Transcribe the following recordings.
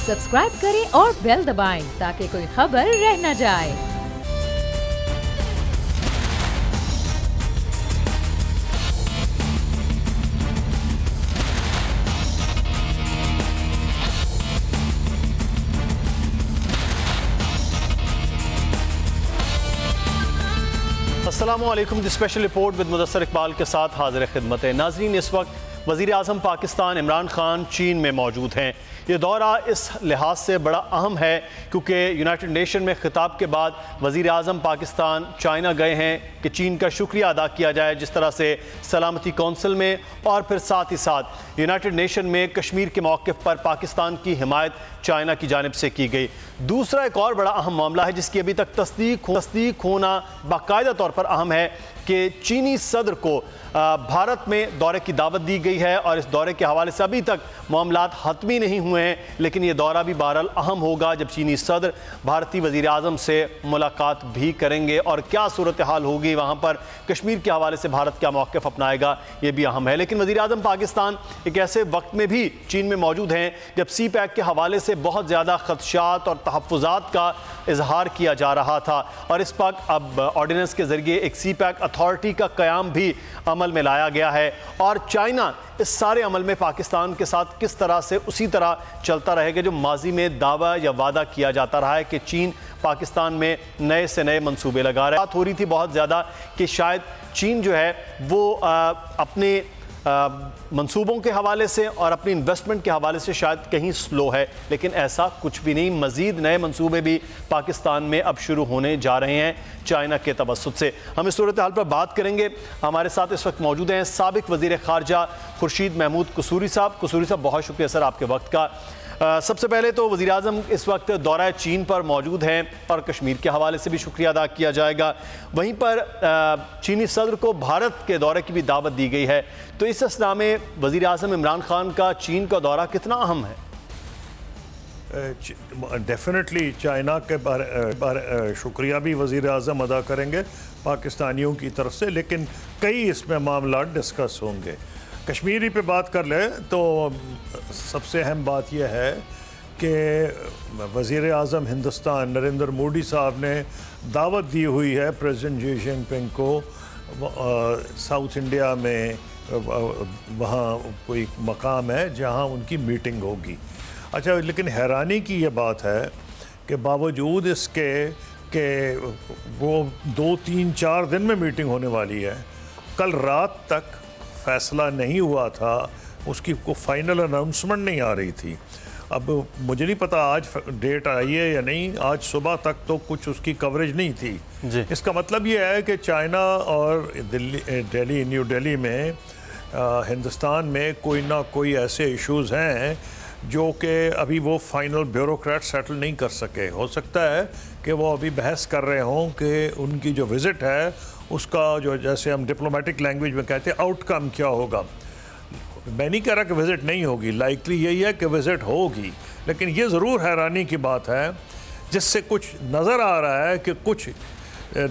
Subscribe करें और bell दबाएं ताकि कोई खबर रह न जाए। अस्सलामुअलैकुम। The special report with Mudassar Iqbal के साथ हाजिर खिदमत है। नाजरीन, इस वक्त वज़ीर आज़म पाकिस्तान इमरान खान चीन में मौजूद हैं। ये दौरा इस लिहाज से बड़ा अहम है क्योंकि यूनाइटेड नेशन में खिताब के बाद वज़ीर आज़म पाकिस्तान चाइना गए हैं कि चीन का शुक्रिया अदा किया जाए, जिस तरह से सलामती कौंसिल में और फिर साथ ही साथ यूनाइटेड नेशन में कश्मीर के मौक़िफ़ पर पाकिस्तान की हिमायत चाइना की जानिब से की गई। दूसरा एक और बड़ा अहम मामला है जिसकी अभी तक तस्दीक होना बाकायदा तौर पर अहम है कि चीनी सदर को भारत में दौरे की दावत दी गई है और इस दौरे के हवाले से अभी तक मामलात हतमी नहीं हुए हैं, लेकिन ये दौरा भी बहरहाल अहम होगा जब चीनी सदर भारतीय वज़ीर आज़म से मुलाकात भी करेंगे और क्या सूरत हाल होगी वहाँ पर, कश्मीर के हवाले से भारत क्या मौक़िफ़ अपनाएगा, ये भी अहम है। लेकिन वज़ीर आज़म पाकिस्तान एक ऐसे वक्त में भी चीन में मौजूद हैं जब सी पैक के हवाले से बहुत ज़्यादा ख़दशात और तहफ़्फ़ुज़ात का इजहार किया जा रहा था और इस वक्त अब ऑर्डिनेंस के ज़रिए एक सी पैक अथॉरिटी का क़याम भी अमल में लाया गया है और चाइना इस सारे अमल में पाकिस्तान के साथ किस तरह से उसी तरह चलता रहेगा जो माजी में दावा या वादा किया जाता रहा है कि चीन पाकिस्तान में नए से नए मंसूबे लगा रहा है। बात हो रही थी बहुत ज़्यादा कि शायद चीन जो है वो अपने मंसूबों के हवाले से और अपनी इन्वेस्टमेंट के हवाले से शायद कहीं स्लो है, लेकिन ऐसा कुछ भी नहीं। मज़ीद नए मंसूबे भी पाकिस्तान में अब शुरू होने जा रहे हैं चाइना के तवस्सुत से। हम इस सूरत हाल पर बात करेंगे। हमारे साथ इस वक्त मौजूद हैं साबिक वज़ीर ख़ारजा खुर्शीद महमूद कसूरी साहब। कसूरी साहब, बहुत शुक्रिया सर आपके वक्त का। सबसे पहले तो वज़ीर आज़म इस वक्त दौरा चीन पर मौजूद हैं और कश्मीर के हवाले से भी शुक्रिया अदा किया जाएगा। वहीं पर चीनी सदर को भारत के दौरे की भी दावत दी गई है, तो इस असना में वज़ीर आज़म इमरान खान का चीन का दौरा कितना अहम है? डेफिनेटली चाइना के बारे शुक्रिया भी वज़ीर आज़म अदा करेंगे पाकिस्तानियों की तरफ से, लेकिन कई इसमें मामला डिस्कस होंगे। कश्मीरी पे बात कर ले तो सबसे अहम बात यह है कि वज़ीर आज़म हिंदुस्तान नरेंद्र मोदी साहब ने दावत दी हुई है प्रेसिडेंट जी जिनपिंग को साउथ इंडिया में, वहाँ कोई मकाम है जहाँ उनकी मीटिंग होगी। अच्छा, लेकिन हैरानी की ये बात है कि बावजूद इसके कि वो 2-3-4 दिन में मीटिंग होने वाली है, कल रात तक फैसला नहीं हुआ था, उसकी को फाइनल अनाउंसमेंट नहीं आ रही थी। अब मुझे नहीं पता आज डेट आई है या नहीं, आज सुबह तक तो कुछ उसकी कवरेज नहीं थी जी। इसका मतलब ये है कि चाइना और न्यू दिल्ली में हिंदुस्तान में कोई ना कोई ऐसे इश्यूज़ हैं जो कि अभी वो फाइनल ब्यूरोक्रेट सेटल नहीं कर सके। हो सकता है कि वो अभी बहस कर रहे हों कि उनकी जो विज़िट है उसका जो, जैसे हम डिप्लोमेटिक लैंग्वेज में कहते हैं, आउटकम क्या होगा। मैं नहीं कह रहा कि विज़िट नहीं होगी, लाइकली यही है कि विज़िट होगी, लेकिन ये ज़रूर हैरानी की बात है जिससे कुछ नज़र आ रहा है कि कुछ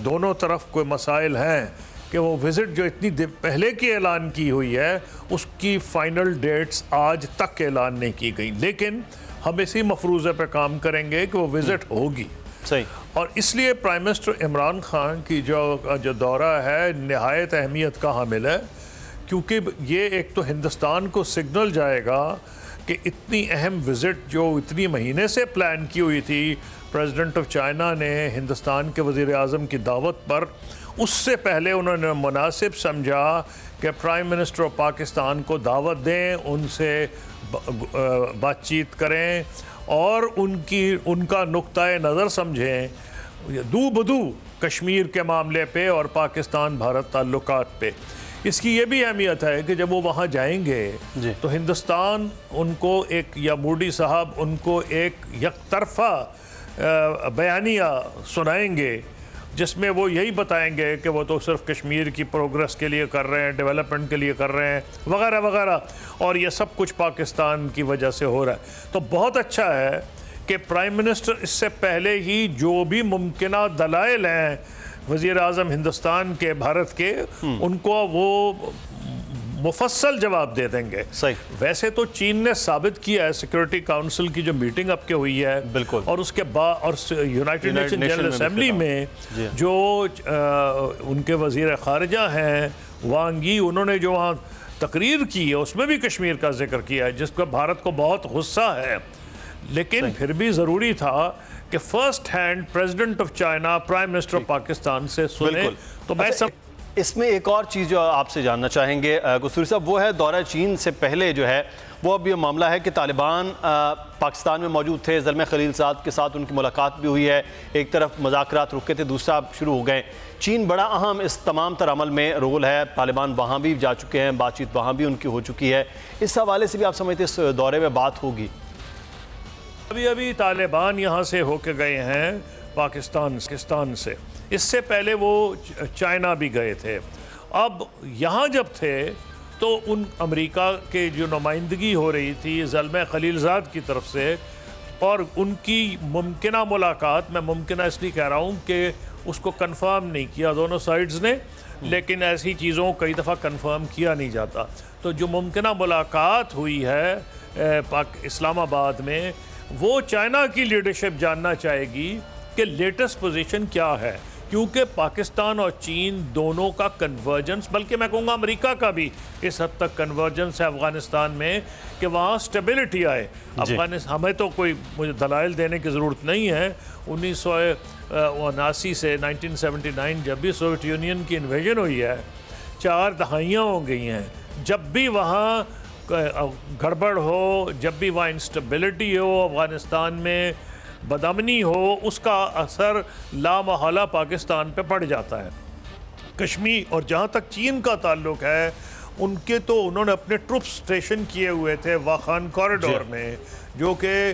दोनों तरफ कोई मसाइल हैं कि वो विज़िट जो इतनी पहले की ऐलान की हुई है उसकी फ़ाइनल डेट्स आज तक ऐलान नहीं की गई, लेकिन हम इसी मफरूज़े पर काम करेंगे कि वो विज़िट होगी। सही। और इसलिए प्राइम मिनिस्टर इमरान खान की जो दौरा है नहायत अहमियत का हामिल है, क्योंकि ये एक तो हिंदुस्तान को सिग्नल जाएगा कि इतनी अहम विज़िट जो इतनी महीने से प्लान की हुई थी प्रेसिडेंट ऑफ चाइना ने हिंदुस्तान के वज़ीर आज़म की दावत पर, उससे पहले उन्होंने मुनासिब समझा कि प्राइम मिनिस्टर ऑफ पाकिस्तान को दावत दें, उनसे बातचीत करें और उनका नुक्ताए नज़र समझें दू बदू कश्मीर के मामले पे और पाकिस्तान भारत ताल्लुकात पे। इसकी ये भी अहमियत है कि जब वो वहाँ जाएंगे तो हिंदुस्तान उनको एक, या मोदी साहब उनको एक यकतरफा बयानिया सुनाएंगे जिसमें वो यही बताएंगे कि वो तो सिर्फ कश्मीर की प्रोग्रेस के लिए कर रहे हैं, डेवलपमेंट के लिए कर रहे हैं, वगैरह वगैरह, और ये सब कुछ पाकिस्तान की वजह से हो रहा है। तो बहुत अच्छा है कि प्राइम मिनिस्टर इससे पहले ही जो भी मुमकिना दलाइल हैं वज़ीर आज़म हिंदुस्तान के, भारत के, उनको वो मुफस्सल जवाब दे देंगे। सही। वैसे तो चीन ने साबित किया है, सिक्योरिटी काउंसिल की जो मीटिंग अब के हुई है, बिल्कुल, और उसके बाद और यूनाइटेड नेशन जनरल असेंबली में जो उनके वजीर खारजा हैं वांग यी, उन्होंने जो वहाँ तकरीर की है उसमें भी कश्मीर का जिक्र किया है, जिसका भारत को बहुत गुस्सा है। लेकिन फिर भी ज़रूरी था कि first hand president of China, prime minister of Pakistan से सुने। तो मैं इसमें एक और चीज़ जो आपसे जानना चाहेंगे कसूरी साहब, वो है दौरा चीन से पहले जो है वो अब ये मामला है कि तालिबान पाकिस्तान में मौजूद थे, ज़ल्मे खलीलज़ाद के साथ उनकी मुलाकात भी हुई है, एक तरफ मुज़ाकरात रुके थे, दूसरा शुरू हो गए। चीन बड़ा अहम इस तमाम तर अमल में रोल है, तालिबान वहाँ भी जा चुके हैं, बातचीत वहाँ भी उनकी हो चुकी है। इस हवाले से भी आप समझते इस दौरे में बात होगी? अभी तालिबान यहाँ से होके गए हैं पाकिस्तान से, इससे पहले वो चाइना भी गए थे। अब यहाँ जब थे तो उन अमेरिका के जो नुमाइंदगी हो रही थी ज़ल्मे खलीलज़ाद की तरफ से, और उनकी मुमकिना मुलाकात, मैं मुमकिना इसलिए कह रहा हूँ कि उसको कंफर्म नहीं किया दोनों साइड्स ने, लेकिन ऐसी चीज़ों को कई दफ़ा कंफर्म किया नहीं जाता। तो जो मुमकिना मुलाकात हुई है इस्लामाबाद में, वो चाइना की लीडरशिप जानना चाहेगी कि लेटेस्ट पोजीशन क्या है, क्योंकि पाकिस्तान और चीन दोनों का कन्वर्जेंस, बल्कि मैं कहूँगा अमेरिका का भी इस हद तक कन्वर्जेंस है अफ़गानिस्तान में कि वहाँ स्टेबिलिटी आए। अफ़गानिस्तान, हमें तो कोई मुझे दलाइल देने की ज़रूरत नहीं है, 1979 से 1979 जब भी सोवियत यूनियन की इन्वेजन हुई है, 4 दहाइयाँ हो गई हैं। जब भी वहाँ गड़बड़ हो, जब भी वहाँ इंस्टेबिलिटी हो, अफ़गानिस्तान में बदअमनी हो, उसका असर लामहला पाकिस्तान पे पड़ जाता है। कश्मीर और जहाँ तक चीन का ताल्लुक है, उनके तो उन्होंने अपने ट्रुप्स स्टेशन किए हुए थे वाखान कॉरिडोर में, जो कि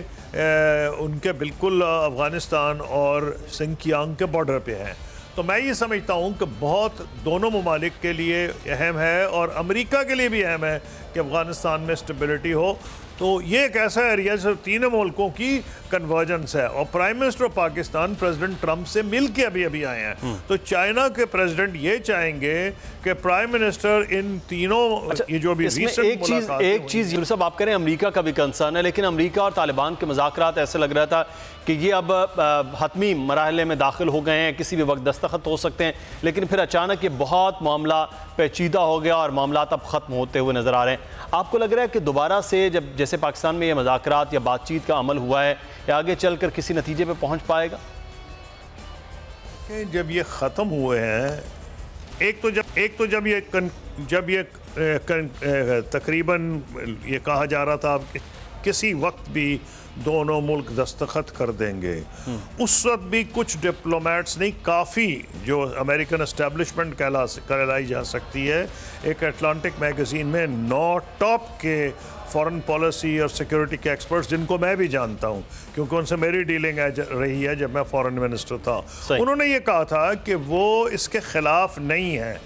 उनके बिल्कुल अफ़गानिस्तान और सिंकियांग के बॉर्डर पे हैं। तो मैं ये समझता हूँ कि बहुत दोनों ममालिक के लिए अहम है और अमेरिका के लिए भी अहम है कि अफ़गानिस्तान में स्टेबिलिटी हो। तो ये एक ऐसा एरिया जो तीनों मुल्कों की कन्वर्जेंस है। और prime minister of Pakistan president Trump से मिल के अभी आए हैं, तो चाइना के प्रेसिडेंट ये चाहेंगे कि प्राइम मिनिस्टर इन तीनों ये जो भी एक चीज़ सब आप कह रहे हैं अमेरिका का भी कंसर्न है, लेकिन अमेरिका और तालिबान के मुज़ाकरात ऐसे लग रहा था कि ये अब हतमी मराहले में दाखिल हो गए हैं, किसी भी वक्त दस्तखत हो सकते हैं, लेकिन फिर अचानक ये बहुत मामला पेचीदा हो गया और मामला अब ख़त्म होते हुए नज़र आ रहे हैं। आपको लग रहा है कि दोबारा से जब जैसे पाकिस्तान में ये मुज़ाकरात या बातचीत का अमल हुआ है, या आगे चलकर किसी नतीजे पे पहुंच पाएगा? जब ये ख़त्म हुए हैं, एक तो जब ये तकरीबन ये कहा जा रहा था कि किसी वक्त भी दोनों मुल्क दस्तखत कर देंगे, उस वक्त भी कुछ डिप्लोमेट्स नहीं, काफ़ी जो अमेरिकन एस्टेब्लिशमेंट कहलाई जा सकती है, एक अटलांटिक मैगज़ीन में 9 टॉप के फॉरेन पॉलिसी और सिक्योरिटी के एक्सपर्ट्स, जिनको मैं भी जानता हूं क्योंकि उनसे मेरी डीलिंग रही है जब मैं फॉरेन मिनिस्टर था, उन्होंने ये कहा था कि वो इसके ख़िलाफ़ नहीं है।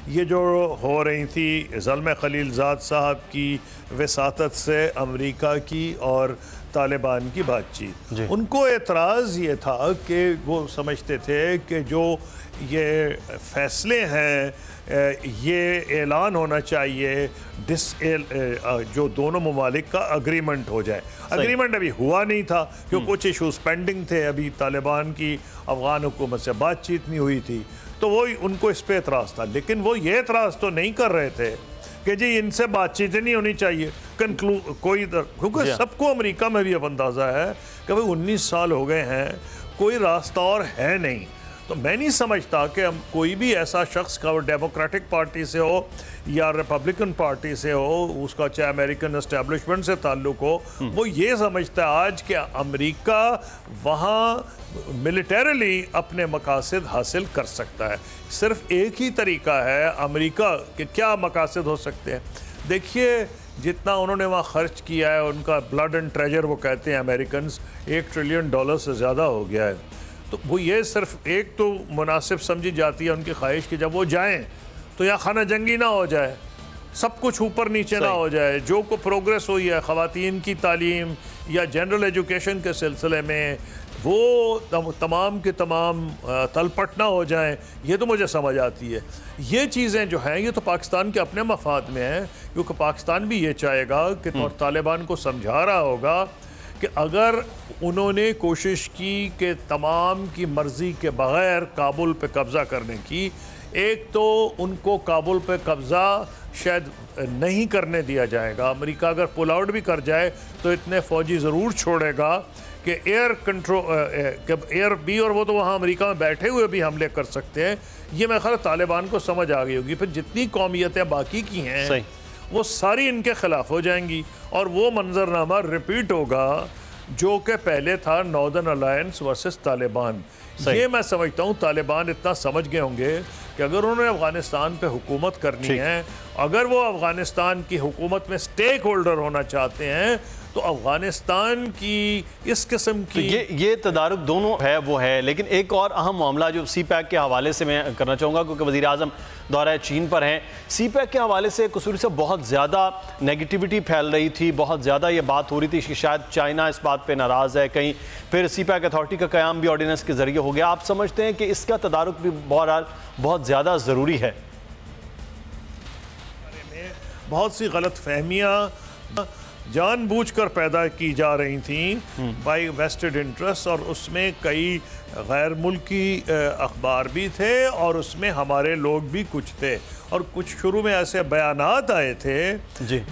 ये जो हो रही थी ज़ल्मे खलीलज़ाद साहब की वसातत से अमेरिका की और तालिबान की बातचीत, उनको एतराज़ ये था कि वो समझते थे कि जो ये फ़ैसले हैं ये ऐलान होना चाहिए, जो दोनों ममालिक का अग्रीमेंट हो जाए। अग्रीमेंट अभी हुआ नहीं था क्योंकि कुछ इशूज़ पेंडिंग थे, अभी तालिबान की अफ़गान हुकूमत से बातचीत नहीं हुई थी, तो वो उनको इस पे एतराज़ था। लेकिन वो ये एतराज़ तो नहीं कर रहे थे कि जी इनसे बातचीत नहीं होनी चाहिए, क्योंकि सबको अमेरिका में भी अब अंदाज़ा है कि भाई 19 साल हो गए हैं, कोई रास्ता और है नहीं। तो मैं नहीं समझता कि हम कोई भी ऐसा शख्स का, वो डेमोक्रेटिक पार्टी से हो या रिपब्लिकन पार्टी से हो, उसका चाहे अमेरिकन एस्टेब्लिशमेंट से ताल्लुक़ हो, वो ये समझता है आज कि अमेरिका वहाँ मिलिटरीली अपने मकासद हासिल कर सकता है। सिर्फ एक ही तरीका है अमेरिका के क्या मकासद हो सकते हैं। देखिए जितना उन्होंने वहाँ खर्च किया है, उनका ब्लड एंड ट्रेजर वो कहते हैं अमेरिकन, $1 ट्रिलियन से ज़्यादा हो गया है। तो वो ये सिर्फ एक तो मुनासिब समझी जाती है उनकी ख्वाहिश कि जब वो जाएं तो यहाँ खाना जंगी ना हो जाए, सब कुछ ऊपर नीचे ना हो जाए, जो को प्रोग्रेस हुई है ख़वातीन की तालीम या जनरल एजुकेशन के सिलसिले में, वो तमाम के तमाम तलपट ना हो जाएं, ये तो मुझे समझ आती है। ये चीज़ें जो हैं ये तो पाकिस्तान के अपने मफाद में हैं, क्योंकि पाकिस्तान भी ये चाहेगा कि और तालिबान को समझा रहा होगा कि अगर उन्होंने कोशिश की कि तमाम की मर्ज़ी के बग़ैर काबुल पे कब्ज़ा करने की, एक तो उनको काबुल पे कब्ज़ा शायद नहीं करने दिया जाएगा। अमेरिका अगर पुल आउट भी कर जाए तो इतने फ़ौजी ज़रूर छोड़ेगा कि एयर कंट्रोल एयर भी, और वो तो वहाँ अमेरिका में बैठे हुए भी हमले कर सकते हैं। ये मेरे ख्याल तालिबान को समझ आ गई होगी। फिर जितनी कौमियतें बाकी की हैं वो सारी इनके ख़िलाफ़ हो जाएंगी और वो मंजरनामा रिपीट होगा जो कि पहले था नॉर्दर्न अलायंस वर्सेस तालिबान। ये मैं समझता हूँ तालिबान इतना समझ गए होंगे कि अगर उन्होंने अफ़गानिस्तान पे हुकूमत करनी है, अगर वो अफ़गानिस्तान की हुकूमत में स्टेक होल्डर होना चाहते हैं, तो अफ़गानिस्तान की इस किस्म की तो ये तदारुक दोनों है वो है। लेकिन एक और अहम मामला जो सी पैक के हवाले से मैं करना चाहूँगा, क्योंकि वज़ीर आज़म दौरा चीन पर हैं। सी पैक के हवाले से कसूरी से बहुत ज़्यादा नेगेटिविटी फैल रही थी, बहुत ज़्यादा ये बात हो रही थी कि शायद चाइना इस बात पर नाराज़ है, कहीं फिर सी पैक अथॉरिटी का क़याम भी ऑर्डिनेंस के ज़रिए हो गया। आप समझते हैं कि इसका तदारुक भी बहुत ज़्यादा ज़रूरी है? बहुत सी गलत फहमियाँ जानबूझकर पैदा की जा रही थी बाई वेस्टेड इंटरेस्ट, और उसमें कई गैर मुल्की अखबार भी थे और उसमें हमारे लोग भी कुछ थे, और कुछ शुरू में ऐसे बयानात आए थे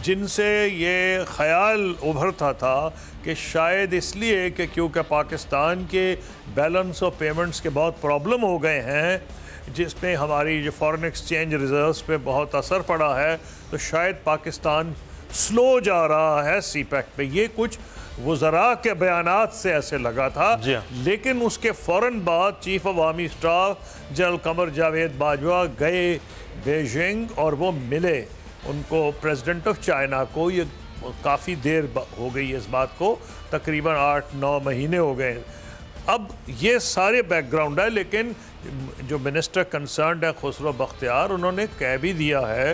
जिनसे ये ख्याल उभरता था कि शायद इसलिए कि क्योंकि पाकिस्तान के बैलेंस ऑफ पेमेंट्स के बहुत प्रॉब्लम हो गए हैं, जिसमें हमारी जो फॉरेन एक्सचेंज रिजर्व्स पे बहुत असर पड़ा है, तो शायद पाकिस्तान स्लो जा रहा है सी पैक पे। ये कुछ वज़रा के बयानात से ऐसे लगा था। लेकिन उसके फ़ौरन बाद chief of army staff general Qamar Javed Bajwa गए बेजिंग और वो मिले उनको प्रेसिडेंट ऑफ चाइना को। ये काफ़ी देर हो गई है इस बात को, तकरीबन 8-9 महीने हो गए। अब ये सारे बैकग्राउंड है, लेकिन जो मिनिस्टर कंसर्न्ड है खुसरो बख्तियार, उन्होंने कह भी दिया है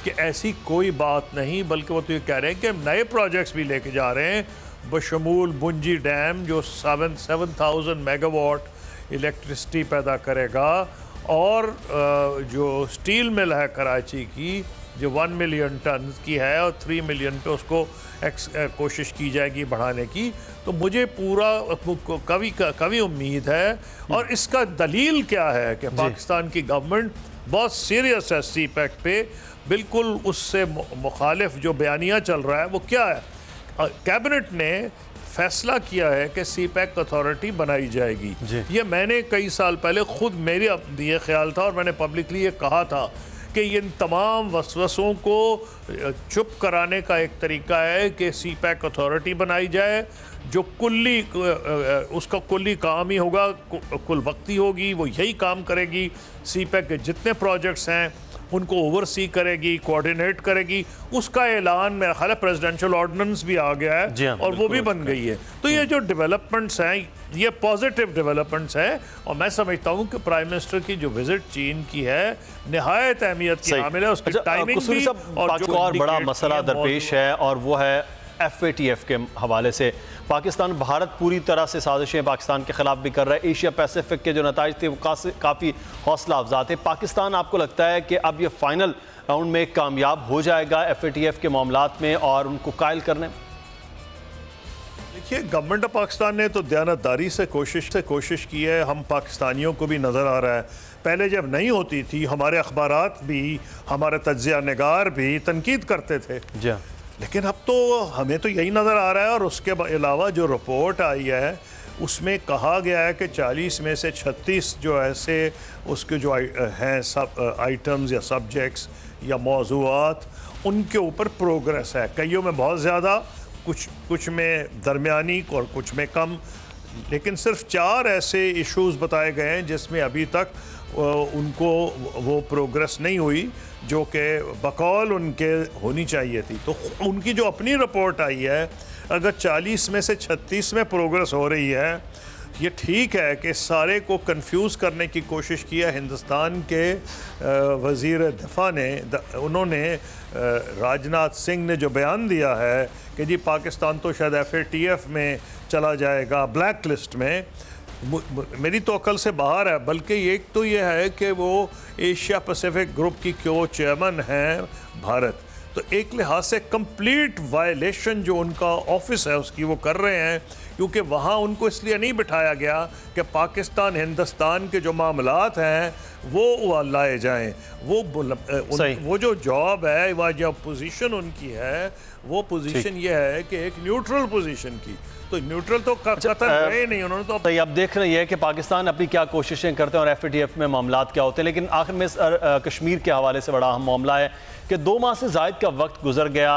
कि ऐसी कोई बात नहीं, बल्कि वो तो ये कह रहे हैं कि हम नए प्रोजेक्ट्स भी लेके जा रहे हैं, बशमूल बुंजी डैम जो 7,000 मेगावाट इलेक्ट्रिसिटी पैदा करेगा, और जो स्टील मिल है कराची की जो 1 मिलियन टन की है और 3 मिलियन पे उसको कोशिश की जाएगी बढ़ाने की। तो मुझे पूरा कभी उम्मीद है, और इसका दलील क्या है कि पाकिस्तान की गवर्नमेंट बहुत सीरियस है सी पैक पे, बिल्कुल उससे मुखालिफ जो बयानिया चल रहा है वो क्या है। कैबिनेट ने फैसला किया है कि सी पैक अथॉरिटी बनाई जाएगी। ये मैंने कई साल पहले खुद मेरे ये ख्याल था और मैंने पब्लिकली ये कहा था कि इन तमाम वसवसों को चुप कराने का एक तरीका है कि सी पैक अथॉरिटी बनाई जाए, जो उसका कुल्ली काम ही होगा, कुल वक्ती होगी, वो यही काम करेगी। सी पैक के जितने प्रोजेक्ट्स हैं उनको ओवरसी करेगी, कोऑर्डिनेट करेगी। उसका ऐलान मेरा ख्याल है प्रेसिडेंशियल ऑर्डिनेंस भी आ गया है और वो भी बन गई है। तो ये जो डेवलपमेंट्स हैं ये पॉजिटिव डेवलपमेंट्स हैं, और मैं समझता हूँ कि प्राइम मिनिस्टर की जो विजिट चीन की है निहायत अहमियत की हामिल है। उसकी टाइमिंग भी और बड़ा मसला दरपेश है, और वो है FATF के हवाले से। पाकिस्तान भारत पूरी तरह से साजिशें पाकिस्तान के खिलाफ भी कर रहा है। एशिया पैसिफिक के जो नताइज थे वो काफ़ी हौसला अफजा थे। पाकिस्तान आपको लगता है कि अब ये फाइनल राउंड में कामयाब हो जाएगा FATF के मामलात में और उनको कायल करने में? देखिए, गवर्नमेंट ऑफ पाकिस्तान ने तो दयानतदारी से कोशिश की है। हम पाकिस्तानियों को भी नज़र आ रहा है, पहले जब नहीं होती थी हमारे अखबारात भी, हमारे तज्जिया निगार भी तनकीद करते थे, लेकिन अब तो हमें तो यही नज़र आ रहा है। और उसके अलावा जो रिपोर्ट आई है उसमें कहा गया है कि 40 में से 36 जो ऐसे उसके जो हैं सब आइटम्स या सब्जेक्ट्स या मौज़ूआत, उनके ऊपर प्रोग्रेस है। कईयों में बहुत ज़्यादा, कुछ में दरमियानी और कुछ में कम, लेकिन सिर्फ 4 ऐसे इश्यूज़ बताए गए हैं जिसमें अभी तक उनको वो प्रोग्रेस नहीं हुई जो कि बकौल उनके होनी चाहिए थी। तो उनकी जो अपनी रिपोर्ट आई है, अगर 40 में से 36 में प्रोग्रेस हो रही है ये ठीक है कि सारे को कंफ्यूज करने की कोशिश किया हिंदुस्तान के वज़ीर दिफा ने। उन्होंने राजनाथ सिंह ने जो बयान दिया है कि जी पाकिस्तान तो शायद FATF में चला जाएगा, ब्लैक लिस्ट में, मेरी तो अकल से बाहर है। बल्कि एक तो ये है कि वो एशिया पैसिफिक ग्रुप की क्यों चेयरमैन हैं भारत, तो एक लिहाज से कंप्लीट वायलेशन जो उनका ऑफिस है उसकी वो कर रहे हैं, क्योंकि वहाँ उनको इसलिए नहीं बिठाया गया कि पाकिस्तान हिंदुस्तान के जो मामलात हैं वो लाए जाएं। वो जो जॉब है, वह जो पोजीशन उनकी है, वो पोजीशन ये है कि एक न्यूट्रल पोजीशन की, तो न्यूट्रल तो कतर गए नहीं उन्होंने तो। अब देख रहे हैं कि पाकिस्तान अपनी क्या कोशिशें करते हैं और FATF में मामलात क्या होते हैं। लेकिन आखिर में कश्मीर के हवाले से बड़ा अहम मामला है कि 2 माह से ज़ायद का वक्त गुजर गया।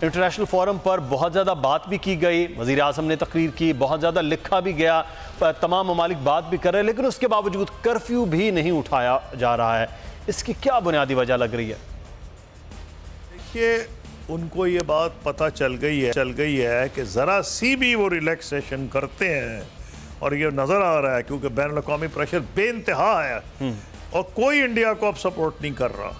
इंटरनेशनल फोरम पर बहुत ज़्यादा बात भी की गई, वज़ीर आज़म ने तकरीर की, बहुत ज़्यादा लिखा भी गया, तमाम ममालिक बात भी कर रहे हैं, लेकिन उसके बावजूद कर्फ्यू भी नहीं उठाया जा रहा है। इसकी क्या बुनियादी वजह लग रही है? देखिए, उनको ये बात पता चल गई है कि ज़रा सी भी वो रिलैक्सेशन करते हैं, और ये नज़र आ रहा है क्योंकि बैन अल-अक़वामी प्रेशर बेइंतहा है और कोई इंडिया को अब सपोर्ट नहीं कर रहा,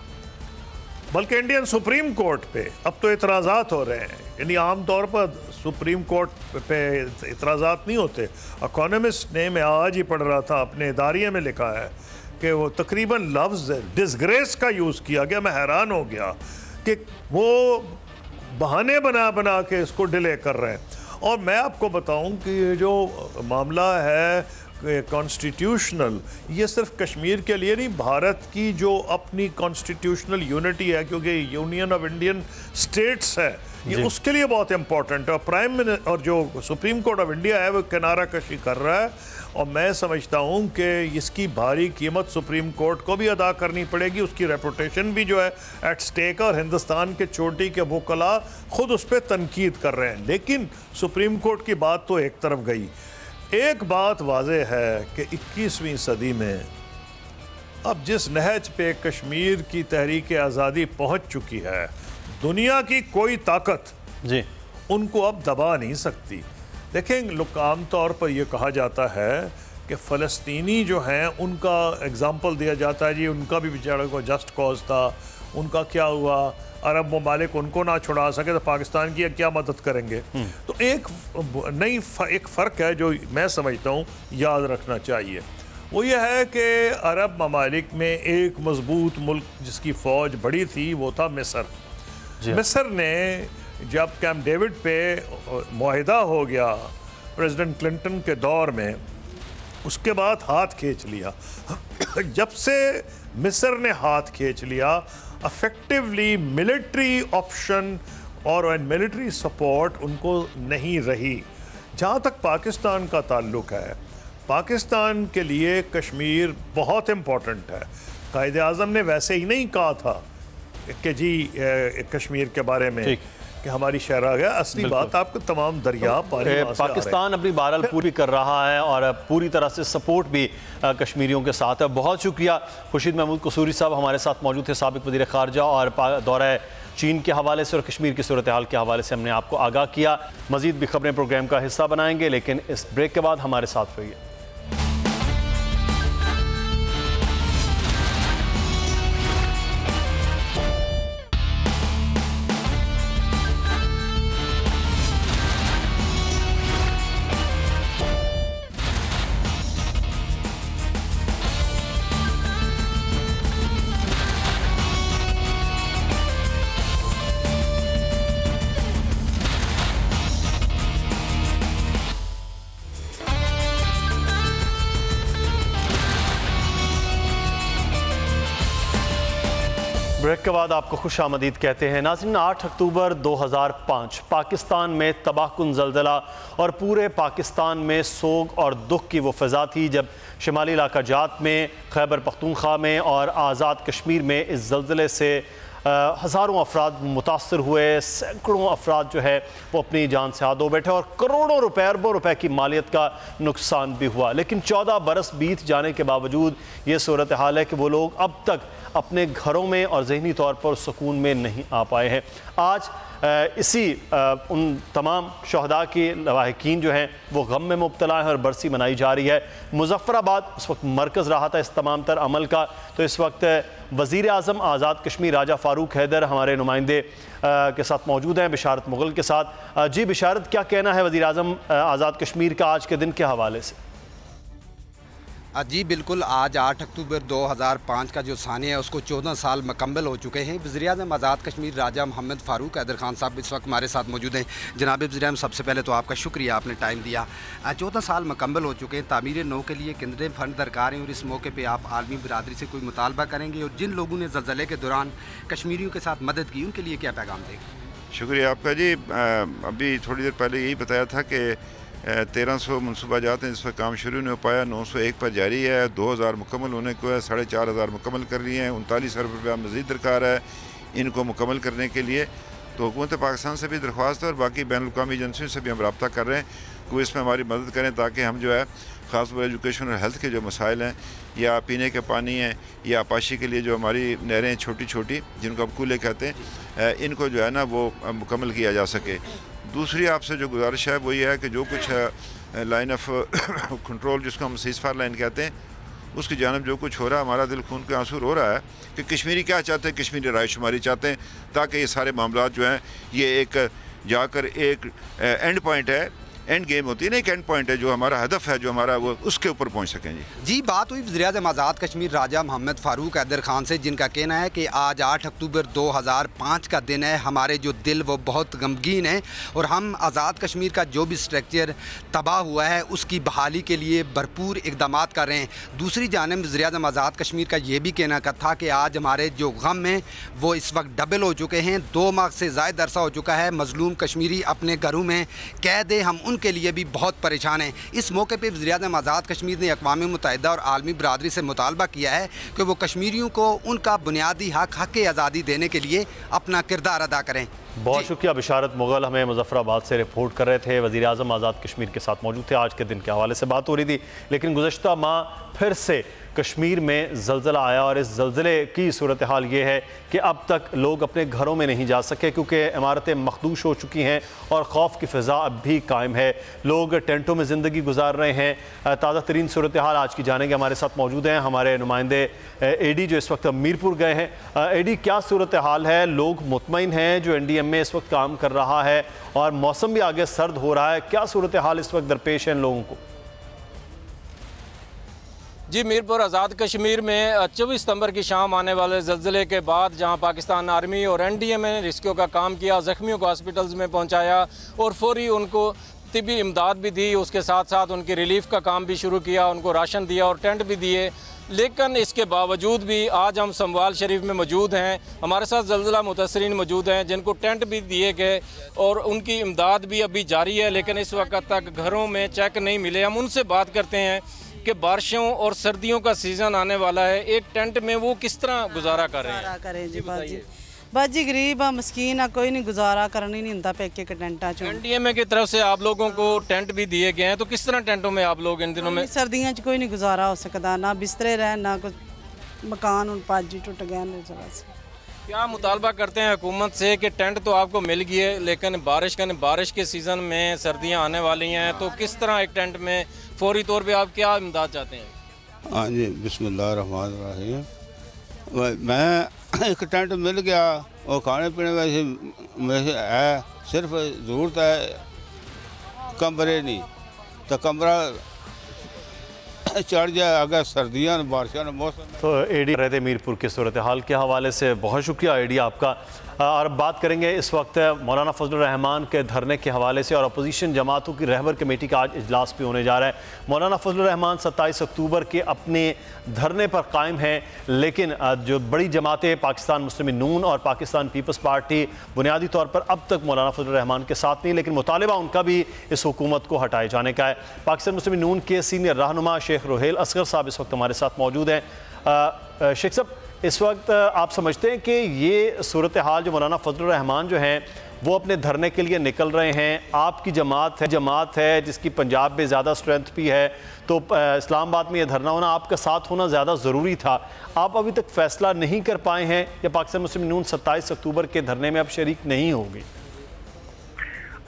बल्कि इंडियन सुप्रीम कोर्ट पे अब तो इतराज़ात हो रहे हैं। यानी आम तौर पर सुप्रीम कोर्ट पे इतराज़ात नहीं होते। इकोनॉमिस्ट ने, मैं आज ही पढ़ रहा था, अपने इदारिये में लिखा है कि वो तकरीबन लफ्ज़ डिसग्रेस का यूज़ किया गया। मैं हैरान हो गया कि वो बहाने बना बना के इसको डिले कर रहे हैं। और मैं आपको बताऊं कि ये जो मामला है कॉन्स्टिट्यूशनल, ये सिर्फ कश्मीर के लिए नहीं, भारत की जो अपनी कॉन्स्टिट्यूशनल यूनिटी है, क्योंकि यूनियन ऑफ इंडियन स्टेट्स है, ये उसके लिए बहुत इंपॉर्टेंट है। और प्राइम मिनिस्टर और जो सुप्रीम कोर्ट ऑफ इंडिया है वो किनारा कशी कर रहा है, और मैं समझता हूँ कि इसकी भारी कीमत सुप्रीम कोर्ट को भी अदा करनी पड़ेगी। उसकी रेपुटेशन भी जो है एट स्टेक, और हिंदुस्तान के चोटी के वकला खुद उस पर तनकीद कर रहे हैं। लेकिन सुप्रीम कोर्ट की बात तो एक तरफ गई। एक बात वाज़ेह है कि 21वीं सदी में अब जिस नहज पे कश्मीर की तहरीक आज़ादी पहुँच चुकी है, दुनिया की कोई ताकत जी उनको अब दबा नहीं सकती। देखें, लोग आम तौर पर यह कहा जाता है कि फ़लस्तीनी जो हैं उनका एग्ज़ाम्पल दिया जाता है, जी उनका भी बेचारे को जस्ट कॉज था, उनका क्या हुआ, अरब ममालिक उनको ना छुड़ा सके तो पाकिस्तान की क्या मदद करेंगे। तो एक फ़र्क है जो मैं समझता हूँ याद रखना चाहिए, वो ये है कि अरब ममालिक में एक मजबूत मुल्क जिसकी फ़ौज बड़ी थी वो था मिस्र। मिस्र ने जब कैंप डेविड पे मुआहिदा हो गया प्रेसिडेंट क्लिंटन के दौर में, उसके बाद हाथ खींच लिया। जब से मिस्र ने हाथ खींच लिया, अफेक्टिवली मिलिट्री ऑप्शन और मिलिट्री सपोर्ट उनको नहीं रही। जहाँ तक पाकिस्तान का ताल्लुक़ है, पाकिस्तान के लिए कश्मीर बहुत इम्पोर्टेंट है। कायदे आज़म ने वैसे ही नहीं कहा था कि जी कश्मीर के बारे में कि हमारी शहरा गया। असली बात आपको तमाम दरिया पाकिस्तान अपनी बहरहाल पूरी कर रहा है और पूरी तरह से सपोर्ट भी कश्मीरियों के साथ है। बहुत शुक्रिया खुर्शीद महमूद कसूरी साहब हमारे साथ मौजूद थे, साबिक वज़ीर ख़ारजा, और दौरा चीन के हवाले से और कश्मीर की सूरत हाल के हवाले से हमने आपको आगाह किया। मज़ीद भी खबरें प्रोग्राम का हिस्सा बनाएंगे, लेकिन इस ब्रेक के बाद हमारे साथ रहिए। ब्रेक के बाद आपको खुश आमदीद कहते हैं। नाज़रीन, 8 अक्टूबर 2005 पाकिस्तान में तबाहकुन ज़ल्ज़ला और पूरे पाकिस्तान में सोग और दुख की वो फ़ज़ा थी जब शिमाली इलाका जात में, खैबर पख्तूनख्वा में और आज़ाद कश्मीर में इस ज़ल्ज़ले से हज़ारों अफराद मुतासर हुए, सैकड़ों अफराद जो है वो अपनी जान से हाथ धो बैठे और करोड़ों रुपए, अरबों रुपए की मालियत का नुकसान भी हुआ। लेकिन 14 बरस बीत जाने के बावजूद ये सूरत हाल है कि वो लोग अब तक अपने घरों में और ज़हनी तौर पर सुकून में नहीं आ पाए हैं। आज इसी उन तमाम शहदा की लवाहिकीन जो हैं वो गम में मुब्तला हैं और बरसी मनाई जा रही है। मुजफ्फराबाद उस वक्त मरकज़ रहा था इस तमाम तर अमल का, तो इस वक्त वज़ीर आज़म आज़ाद कश्मीर राजा फ़ारूक हैदर हमारे नुमाइंदे के साथ मौजूद हैं, बिशारत मुग़ल के साथ। जी बिशारत, क्या कहना है वज़ीर आज़म आज़ाद कश्मीर का आज के दिन के हवाले से? जी बिल्कुल, आज 8 अक्टूबर 2005 का जो सानिया है उसको 14 साल मुकम्मल हो चुके हैं। वज़ीर-ए-आज़म आज़ाद कश्मीर राजा मोहम्मद फ़ारूक हैदर खान साहब इस वक्त हमारे साथ मौजूद हैं। जनाब वज़ीर-ए-आज़म, सबसे पहले तो आपका शुक्रिया, आपने टाइम दिया। 14 साल मुकम्मल हो चुके हैं, तामीर नौ के लिए कितने फ़ंड दरकार हैं और इस मौके पर आप आलमी बरादरी से कोई मुतालबा करेंगे और जिन लोगों ने ज़लज़ले के दौरान कश्मीरियों के साथ मदद की उनके लिए क्या पैगाम देंगे? शुक्रिया आपका जी। अभी थोड़ी देर पहले यही बताया था कि 1300 मनसूबा जात हैं जिस पर काम शुरू नहीं हो पाया, 901 पर जारी है, 2000 मुकम्मल होने को है, 4500 मुकम्मल कर लिए हैं, 39 अरब रुपया मज़ीद दरकार है इनको मुकम्मल करने के लिए। तो हुकूमत पाकिस्तान से भी दरख्वास्त है और बाकी बैनुल-अक़वामी एजेंसियों से भी हम रब्ता कर रहे हैं कि वो इसमें हमारी मदद करें ताकि हम जो है ख़ासतौर एजुकेशन और हेल्थ के जो मसाइल हैं या पीने के पानी हैं या आपाशी के लिए जो हमारी नहरें छोटी छोटी जिनको हम कूले कहते हैं, इनको जो है ना वो मुकम्मल किया जा सके। दूसरी आपसे जो गुजारिश है वो ये है कि जो कुछ लाइन ऑफ कंट्रोल जिसको हम सीज़फायर लाइन कहते हैं उसकी जानब जो कुछ हो रहा है, हमारा दिल खून के आंसू रो रहा है कि कश्मीरी क्या चाहते हैं, कश्मीरी राय शुमारी चाहते हैं ताकि ये सारे मामला जो हैं ये एक जाकर एक एंड पॉइंट है, एंड गेम होती है ना, एक एंड पॉइंट है जो हमारा हदफ है जो हमारा वो उसके ऊपर पहुंच सकें। जी बात हुई वज़ीर-ए-आज़म आज़ाद कश्मीर राजा मोहम्मद फ़ारूक हैदर खान से, जिनका कहना है कि आज 8 अक्टूबर 2005 का दिन है, हमारे जो दिल वो बहुत गमगीन है और हम आज़ाद कश्मीर का जो भी स्ट्रक्चर तबाह हुआ है उसकी बहाली के लिए भरपूर इकदाम कर रहे हैं। दूसरी जानिब वज़ीर-ए-आज़म आज़ाद कश्मीर का ये भी कहना था कि आज हमारे जो गम हैं वो इस वक्त डबल हो चुके हैं, 2 माह से ज़ायद अरसा हो चुका है मज़लूम कश्मीरी अपने घरों में कैद है, हम उनके लिए भी बहुत परेशान हैं। इस मौके पे वज़ीर-ए-आज़म आज़ाद कश्मीर ने अक़वाम मुत्तहिदा और आलमी बरादरी से मुतालबा किया है कि वो कश्मीरियों को उनका बुनियादी हक़ आज़ादी देने के लिए अपना किरदार अदा करें। बहुत शुक्रिया बिशारत मुग़ल, हमें मुज़फ़्फ़राबाद से रिपोर्ट कर रहे थे। वज़ीर आज़म आज़ाद कश्मीर के साथ मौजूद थे। आज के दिन के हवाले से बात हो रही थी, लेकिन गुज़श्ता माह फिर से कश्मीर में ज़लज़ला आया और इस ज़लज़ले की सूरत हाल ये है कि अब तक लोग अपने घरों में नहीं जा सके क्योंकि इमारतें मखदूश हो चुकी हैं और खौफ की फ़िज़ा अब भी कायम है। लोग टेंटों में ज़िंदगी गुजार रहे हैं। ताज़ा तरीन सूरत हाल आज की जानेंगे, हमारे साथ मौजूद हैं हमारे नुमाइंदे एडी जो इस वक्त मीरपुर गए हैं। एडी, क्या सूरत हाल है? लोग मुतमईन हैं जो NDM में इस वक्त काम कर रहा है और मौसम भी आगे सर्द हो रहा है, क्या सूरत हाल इस वक्त दरपेश है इन लोगों को? जी मीरपुर आज़ाद कश्मीर में 24 सितंबर की शाम आने वाले ज़लज़ले के बाद जहां पाकिस्तान आर्मी और NDM ने रेस्क्यू का काम किया, ज़ख्मियों को हॉस्पिटल्स में पहुंचाया और फौरी उनको तिबी इमदाद भी दी, उसके साथ साथ उनकी रिलीफ का काम भी शुरू किया, उनको राशन दिया और टेंट भी दिए। लेकिन इसके बावजूद भी आज हम समवाल शरीफ में मौजूद हैं, हमारे साथ ज़लज़ला मुतासरीन मौजूद हैं जिनको टेंट भी दिए गए और उनकी इमदाद भी अभी जारी है, लेकिन इस वक्त तक घरों में चेक नहीं मिले। हम उनसे बात करते हैं कि बारिशों और सर्दियों का सीज़न आने वाला है, एक टेंट में वो किस तरह गुजारा कर रहे हैं? जी बाजी गरीब आ, मस्कीन आ, कोई नहीं गुजारा करनी नहीं होता पेके के टेंटा चो। NDMA की तरफ से आप लोगों को टेंट भी दिए गए हैं, तो किस तरह टेंटों में आप लोग इन दिनों में? सर्दियों कोई नहीं गुजारा हो सकता, ना बिस्तरे रह ना कुछ, मकान पाजी टूट गया। क्या मुतालबा करते हैं हुकूमत से कि टेंट तो आपको मिल गई है लेकिन बारिश के सीज़न में सर्दियां आने वाली हैं, तो किस तरह एक टेंट में फौरी तौर पे आप क्या इमदाद चाहते हैं? हाँ जी, बिस्मिल्लाहिर्रहमानिर्रहीम। मैं एक टेंट मिल गया और खाने पीने वैसे है, सिर्फ ज़रूरत है कमरे नहीं तो कमरा चढ़ जाए अगर सर्दियाँ बारिशों मौसम। तो एडी रहे थे मीरपुर की सूरत हाल के हवाले से, बहुत शुक्रिया एडी आपका। और अब बात करेंगे इस वक्त मौलाना फजलुर रहमान के धरने के हवाले से और अपोजिशन जमातों की रहबर कमेटी का आज इजलास भी होने जा रहा है। मौलाना फजलुर रहमान 27 अक्टूबर के अपने धरने पर कायम हैं, लेकिन जो बड़ी जमातें पाकिस्तान मुस्लिम नून और पाकिस्तान पीपल्स पार्टी बुनियादी तौर पर अब तक मौलाना फजलुर रहमान के साथ नहीं, लेकिन मुतालिबा उनका भी इस हुकूमत को हटाए जाने का है। पाकिस्तान मुस्लिम नून के सीनियर रहनुमा शेख रोहेल असगर साहब इस वक्त हमारे साथ मौजूद हैं। शेख साहब, इस वक्त आप समझते हैं कि ये सूरत हाल जो मौलाना फजलुर रहमान जो हैं वो अपने धरने के लिए निकल रहे हैं, आपकी जमात है जिसकी पंजाब में ज़्यादा स्ट्रेंथ भी है, तो इस्लामाबाद में ये धरना होना, आपका साथ होना ज़्यादा ज़रूरी था, आप अभी तक फैसला नहीं कर पाए हैं या पाकिस्तान मुस्लिम नून 27 अक्टूबर के धरने में अब शरीक नहीं होगी?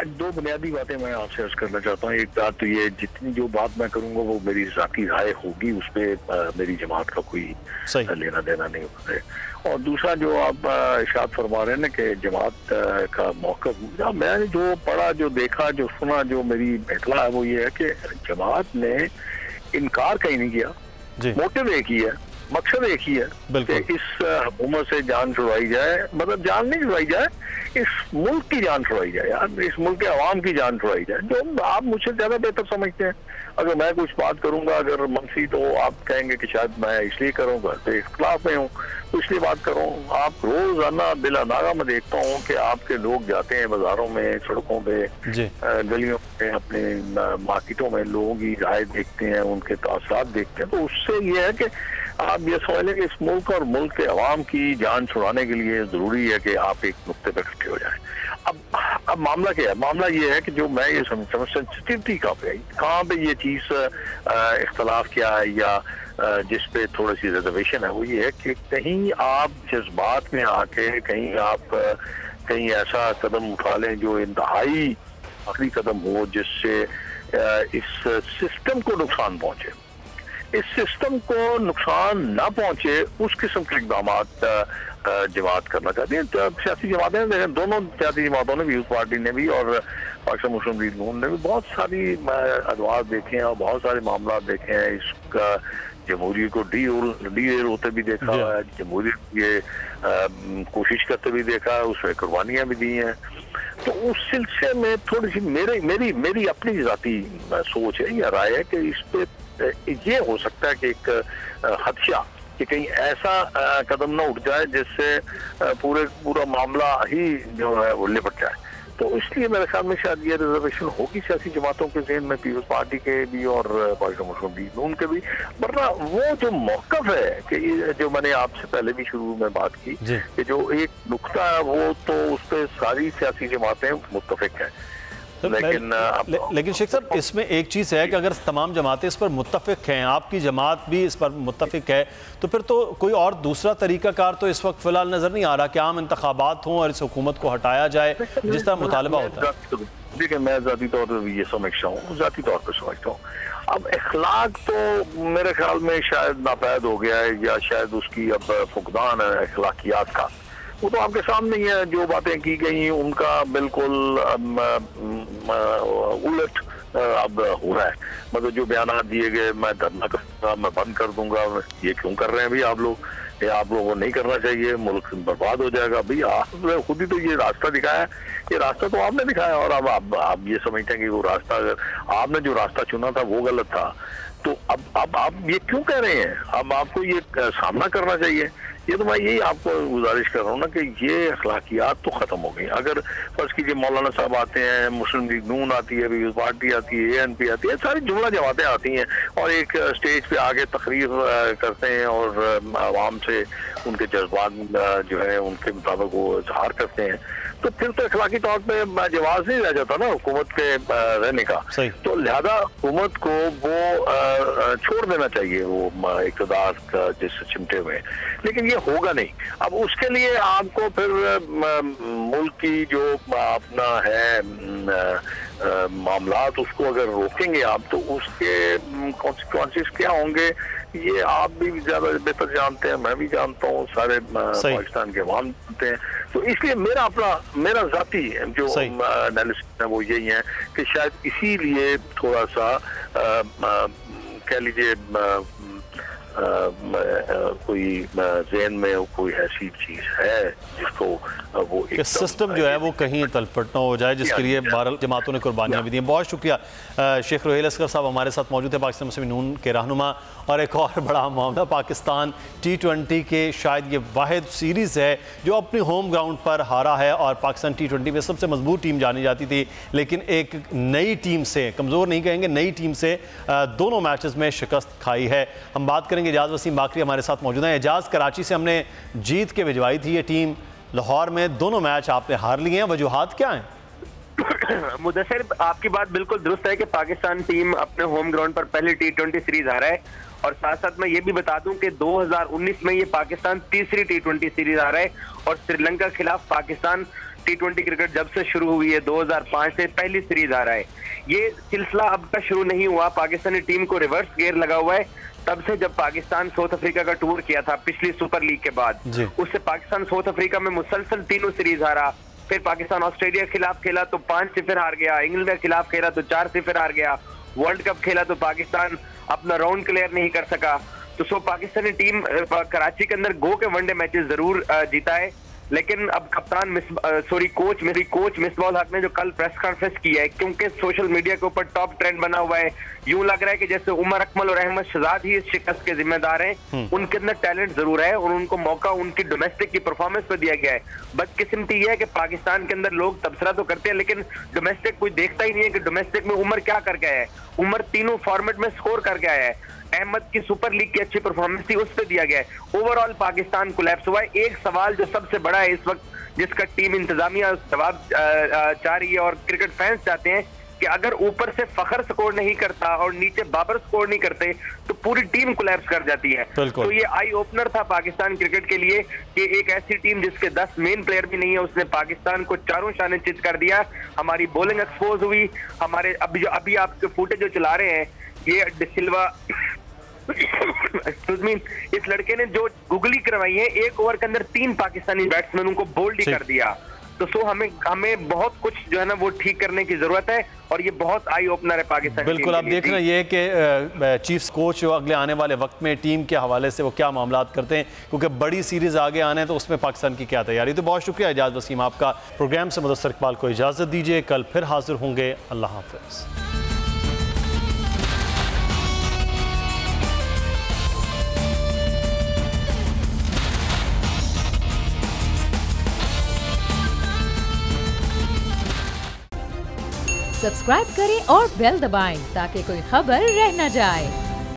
दो बुनियादी बातें मैं आपसे अर्ज करना चाहता हूँ। एक बात तो ये, जितनी जो बात मैं करूँगा वो मेरी ज़ाती राय होगी, उस पर मेरी जमात का कोई लेना देना नहीं होता है। और दूसरा जो आप इरशाद फरमा रहे हैं ना कि जमात का मौक़िफ़, मैंने जो पढ़ा, जो देखा, जो सुना, जो मेरी इत्तला है वो ये है कि जमात ने इनकार कहीं नहीं किया, मोटिव एक ही है, मकसद एक ही है कि इस हुकूमत से जान छुड़वाई जाए, मतलब जान नहीं छुड़वाई जाए, इस मुल्क की जान छुड़वाई जाए यार, इस मुल्क के अवाम की जान छुड़वाई जाए। जो आप मुझसे ज़्यादा बेहतर समझते हैं, अगर मैं कुछ बात करूंगा अगर मनफी, तो आप कहेंगे कि शायद मैं इसलिए करूंगा तो इख्तिलाफ में हूँ, तो इसलिए बात करूँ। आप रोजाना बिला नागा में देखता हूँ कि आपके लोग जाते हैं बाजारों में, सड़कों पे, गलियों में, अपने मार्केटों में लोगों की राय देखते हैं, उनके तासरात देखते हैं। तो उससे ये है कि आप ये समझ लें कि इस मुल्क और मुल्क के अवाम की जान छुड़ाने के लिए ज़रूरी है कि आप एक नुक्ते पर इकट्ठे हो जाएं। अब मामला क्या है? मामला ये है कि जो मैं ये समझ सेंसिटिविटी कहाँ पे ये चीज़ इख्तलाफ क्या है या जिस पे थोड़ी सी रिजर्वेशन है, वो ये है कि कहीं आप जज्बात में आके कहीं ऐसा कदम उठा लें जो इंतहाई आखिरी कदम हो, जिससे इस सिस्टम को नुकसान पहुंचे। इस सिस्टम को नुकसान ना पहुंचे उस किस्म के इक़दाम जमात करना चाहती है। तो सियासी जमातें, दोनों सियासी जमातों ने भी, यूथ पार्टी ने भी और पाकिस्तान मुस्लिम लीग नून ने भी बहुत सारी अदवार देखे हैं और बहुत सारे मामला देखे हैं। इसका जमहूरियत को डी होते भी देखा हुआ है, जमहूरियत ये कोशिश करते भी देखा है, उसमें कुर्बानियाँ भी दी हैं। तो उस सिलसिले में थोड़ी सी मेरी अपनी ज़ाती सोच है या राय है कि इस पे ये हो सकता है कि एक खदशा कि कहीं ऐसा कदम ना उठ जाए जिससे पूरा मामला ही जो है वो लिपट जाए। तो इसलिए मेरे ख्याल में शायद ये रिजर्वेशन होगी सियासी जमातों के ज़हन में, पीपल्स पार्टी के भी और पाकिस्तान मुस्लिम लीग नून के भी। वरना वो जो मौक़िफ़ है कि जो मैंने आपसे पहले भी शुरू में बात की कि जो एक नुक्ता है वो तो उस पर सारी सियासी जमातें मुत्तफ़िक़ हैं। लेकिन शेख साहब, इसमें एक चीज़ है कि अगर तमाम जमातें इस पर मुत्तफ़िक़ हैं, आपकी जमात भी इस पर मुत्तफ़िक़ है, तो फिर तो कोई और दूसरा तरीक़ाकार तो इस वक्त फ़िलहाल नज़र नहीं आ रहा कि आम इंतख़ाबात हों और इस हुकूमत को हटाया जाए जिस तरह मुतालबा होता है। देखिए, मैं ज़ाती तौर पर ये समझता हूँ, अब अखलाक तो मेरे ख्याल में शायद नापैद हो गया है या शायद उसकी अब फुकदान है अखलाकियात का। वो तो आपके सामने ही है, जो बातें की गई उनका बिल्कुल उलट अब हो रहा है। मतलब जो बयान दिए गए, मैं धरना करूँगा, मैं बंद कर दूंगा, ये क्यों कर रहे हैं भाई आप लोग? ये आप लोगों को नहीं करना चाहिए, मुल्क बर्बाद हो जाएगा। भाई आपने खुद ही तो ये रास्ता दिखाया, ये रास्ता तो आपने दिखाया और अब आप ये समझते हैं कि वो रास्ता, अगर आपने जो रास्ता चुना था वो गलत था, तो अब आप ये क्यों कह रहे हैं? अब आपको ये सामना करना चाहिए। ये तो मैं यही आपको गुजारिश कर रहा हूँ ना कि ये अखलाकियात तो ख़त्म हो गई। अगर फर्ज कीजिए मौलाना साहब आते हैं, मुस्लिम लीग नून आती है, पीपल्स पार्टी आती है, ANP आती है, सारी जुमला जमातें आती हैं और एक स्टेज पे आके तकरीर करते हैं और आवाम से उनके जज्बात जो है उनके मुताबिक वो इजहार करते हैं, तो फिर तो अखलाकी तौर पर जवाब नहीं रह जाता ना हुकूमत के रहने का। तो लिहाजा हुकूमत को वो छोड़ देना चाहिए वो इक़्तिदार का जिससे चिमटे हुए। लेकिन ये होगा नहीं। अब उसके लिए आपको फिर मुल्क की जो अपना है मामलात, उसको अगर रोकेंगे आप तो उसके कॉन्सिक्वेंसेस क्या होंगे ये आप भी ज़्यादा बेहतर जानते हैं, मैं भी जानता हूँ, सारे पाकिस्तान के अवाम जानते हैं। तो इसलिए मेरा ज़ाती जो एनालिसिस है वो यही है कि शायद इसीलिए थोड़ा सा कह लीजिए कोई ज़हन में कोई ऐसी चीज़ है जिसको वो कि सिस्टम जो है वो कहीं तलपट न हो जाए, जिसके लिए 12 जमातों ने कुर्बानियाँ भी दी हैं। बहुत शुक्रिया। शेख रोहेल असगर साहब हमारे साथ मौजूद है, पाकिस्तान मुस्लिम नून के रहनुमा। और एक और बड़ा मामला, पाकिस्तान T20 के शायद ये वाहिद सीरीज़ है जो अपनी होम ग्राउंड पर हारा है और पाकिस्तान T20 में सबसे मजबूत टीम जानी जाती थी, लेकिन एक नई टीम से, कमज़ोर नहीं कहेंगे, नई टीम से दोनों मैचेस में शिकस्त खाई है। हम बात करेंगे करेंगे। एजाज वसीम बाकरी हमारे साथ मौजूद हैं। एजाज, कराची से हमने जीत के भिजवाई थी ये टीम, लाहौर में दोनों मैच आपने हार लिए हैं, वजूहात क्या हैं? मुदस्सिर, आपकी बात बिल्कुल दुरुस्त है कि पाकिस्तान टीम अपने होम ग्राउंड पर पहले T20 सीरीज हारा है, और साथ साथ मैं ये भी बता दूं कि 2019 में ये पाकिस्तान तीसरी T20 सीरीज हारा है, और श्रीलंका के खिलाफ पाकिस्तान T20 क्रिकेट जब से शुरू हुई है 2005 से पहली सीरीज हारा है। ये सिलसिला अब तक शुरू नहीं हुआ, पाकिस्तानी टीम को रिवर्स गियर लगा हुआ है तब से जब पाकिस्तान साउथ अफ्रीका का टूर किया था पिछली सुपर लीग के बाद। उससे पाकिस्तान साउथ अफ्रीका में मुसलसल तीनों सीरीज हारा, फिर पाकिस्तान ऑस्ट्रेलिया के खिलाफ खेला तो 5-0 हार गया, इंग्लैंड के खिलाफ खेला तो 4-0 हार गया, वर्ल्ड कप खेला तो पाकिस्तान अपना राउंड क्लियर नहीं कर सका। तो पाकिस्तानी टीम कराची के अंदर गो के वनडे मैचेस जरूर जीता है, लेकिन अब कप्तान कोच मिसबाह हक ने जो कल प्रेस कॉन्फ्रेंस की है, क्योंकि सोशल मीडिया के ऊपर टॉप ट्रेंड बना हुआ है, यूं लग रहा है कि जैसे उमर अकमल और अहमद शहजाद ही इस शिकस्त के जिम्मेदार हैं। उनके अंदर टैलेंट जरूर है और उनको मौका उनकी डोमेस्टिक की परफॉर्मेंस पर दिया गया है। बदकिस्मती यह है कि पाकिस्तान के अंदर लोग तबसरा तो करते हैं, लेकिन डोमेस्टिक कोई देखता ही नहीं है कि डोमेस्टिक में उमर क्या करके आया है। उमर तीनों फॉर्मेट में स्कोर करके आया है, अहमद की सुपर लीग की अच्छी परफॉर्मेंस थी, उस पर दिया गया है। ओवरऑल पाकिस्तान कोलैप्स हुआ है। एक सवाल जो सबसे बड़ा है इस वक्त, जिसका टीम इंतजामिया जवाब चाह रही है और क्रिकेट फैंस चाहते हैं कि अगर ऊपर से फखर स्कोर नहीं करता और नीचे बाबर स्कोर नहीं करते तो पूरी टीम कोलैप्स कर जाती है। तो ये आई ओपनर था पाकिस्तान क्रिकेट के लिए कि एक ऐसी टीम जिसके 10 मेन प्लेयर भी नहीं है, उसने पाकिस्तान को चारों शाने चित कर दिया। हमारी बॉलिंग एक्सपोज हुई, हमारे अभी आपके फुटेज जो चला रहे हैं ये डिसिल्वा एक्सक्यूज मी, इस लड़के ने जो गुगली करवाई है, एक ओवर के अंदर 3 पाकिस्तानी बैट्समैन उनको बोल्ड ही कर दिया। तो हमें बहुत कुछ जो है ना वो ठीक करने की जरूरत है, और ये बहुत आई ओपनर है पाकिस्तान। बिल्कुल, आप देख रहे हैं कि चीफ कोच जो अगले आने वाले वक्त में टीम के हवाले से वो क्या मामला करते हैं, क्योंकि बड़ी सीरीज आगे आने हैं तो उसमें पाकिस्तान की क्या तैयारी। तो बहुत शुक्रिया एजाज वसीम आपका। प्रोग्राम से मुदस्सिर इकबाल को इजाज़त दीजिए, कल फिर हाजिर होंगे। अल्लाह हाफ़िज़। सब्सक्राइब करें और बेल दबाएं ताकि कोई खबर रह न जाए।